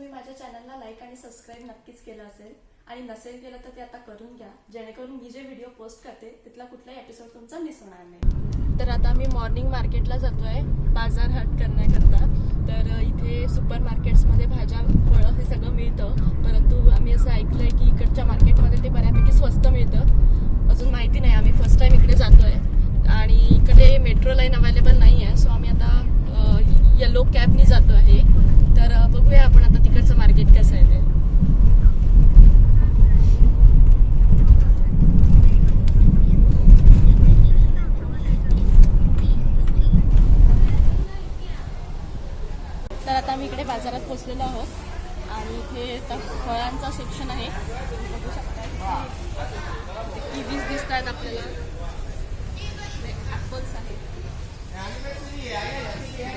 तुम्ही माझ्या चॅनलला लाईक आणि सबस्क्राईब नक्कीच केलं असेल आणि नसेल केलं तर ते आता करून घ्या, जेणेकरून मी जे व्हिडिओ पोस्ट करते तिथला कुठलाही एपिसोड तुमचा मिस होणार नाही। तर आता मी मॉर्निंग मार्केटला जातोय बाजार हाट करण्याकरता। तर इथे सुपर मार्केट्समध्ये भाज्या फळं हे सगळं मिळतं, परंतु आम्ही असं ऐकलंय की इकडच्या मार्केटमध्ये ते बऱ्यापैकी स्वस्त मिळतं। अजून माहिती नाही, आम्ही फर्स्ट टाइम इकडे जातोय आणि इकडे मेट्रो लाईन अवेलेबल नाही आहे, सो आम्ही आता येलो कॅबनी जातो आहे। तर बघूया आपण आता तिकडचं मार्केट कसं आहे ते। तर आता आम्ही इकडे बाजारात पोहोचलेलो आहोत आणि इथे फळांचा सेक्शन आहे, बघू शकता। किवीज दिसत आहेत आपल्याला, ॲपल्स आहेत,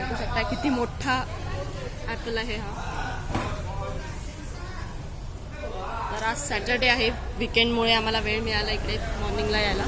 बघू शकता किती मोठा ॲपल आहे हा। तर आज सॅटर्डे आहे, वीकेंडमुळे आम्हाला वेळ मिळाला इकडे मॉर्निंगला यायला।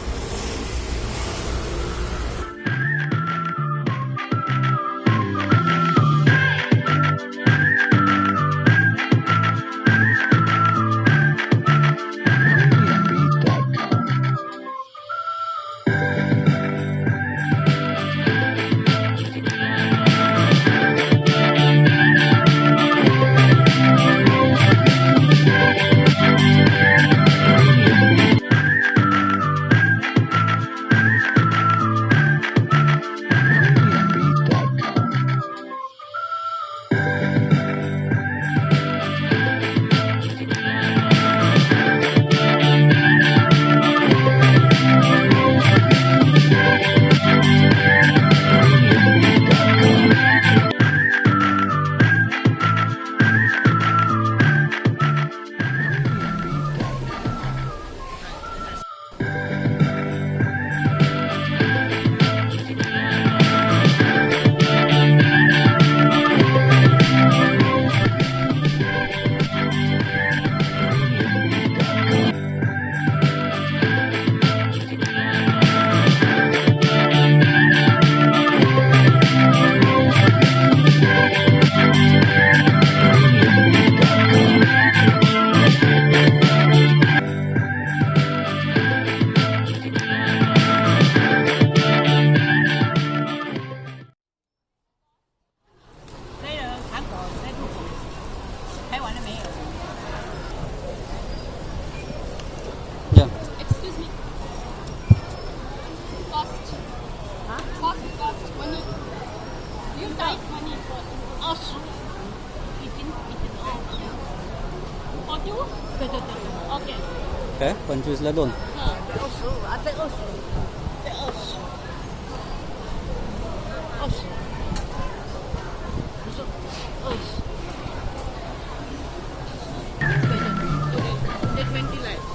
काय 25ला 2?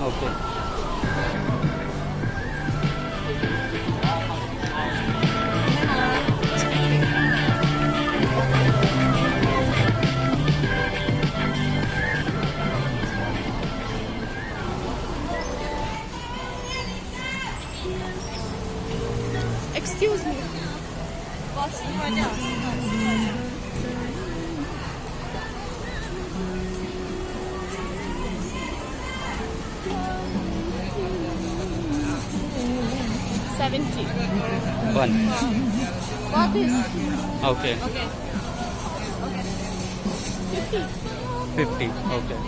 Okay. Excuse me. Cost $70. One. What is? Okay. Okay. 50. Okay.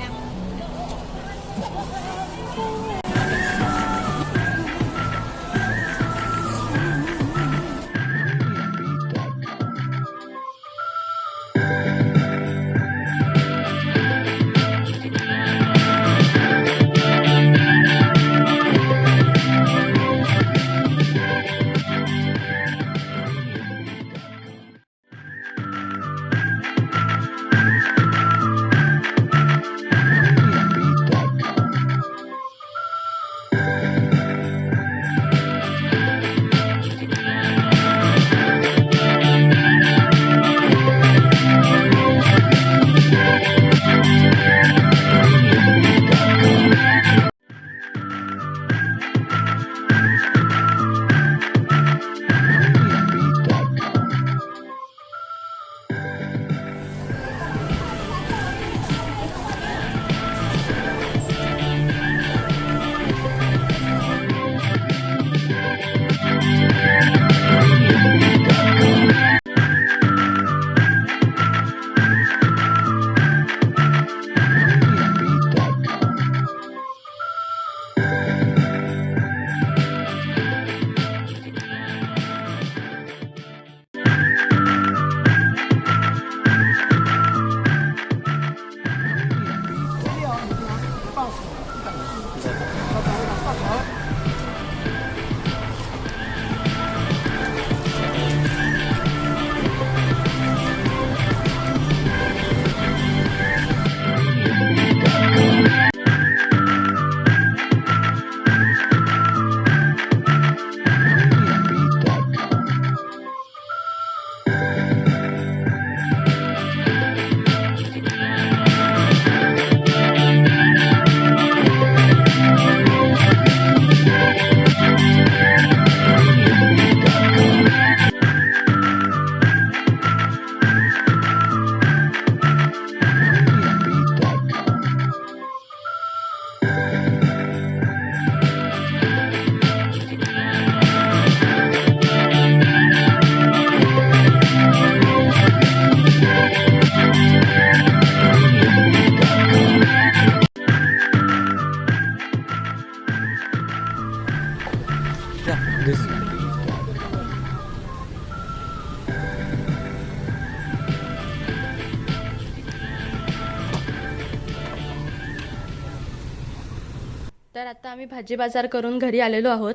तर आता आम्ही भाजी बाजार करून घरी आलेलो आहोत.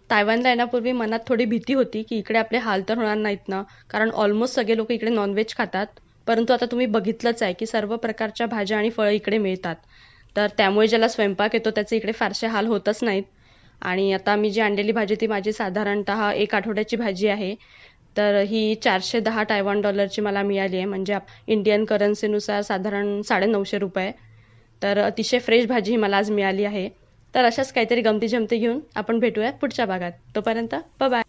तायवानला येण्यापूर्वी मनात थोडी भीती होती की इकडे आपले हाल तर होणार नाहीत ना, कारण ऑलमोस्ट सगळे लोक इकडे नॉनव्हेज खातात. परंतु आता तुम्ही बघितलंच आहे की सर्व प्रकारच्या भाज्या आणि फळं इकडे मिळतात. तर त्यामुळे ज्याला स्वयंपाक येतो त्याचे इकडे फारसे हाल होतच नाहीत. आणि आता मी जी आणलेली भाजी ती माझी साधारणतः 1 आठवड्याची भाजी आहे. तर ही 410 तायवान डॉलरची मला मिळाली आहे, म्हणजे इंडियन करन्सीनुसार साधारण 950 रुपये. तर अतिशय फ्रेश भाजी ही मला आज मिळाली आहे. तर अशाच काहीतरी गमती जमती घेऊन आपण भेटूया पुढच्या भागात. तोपर्यंत बाय.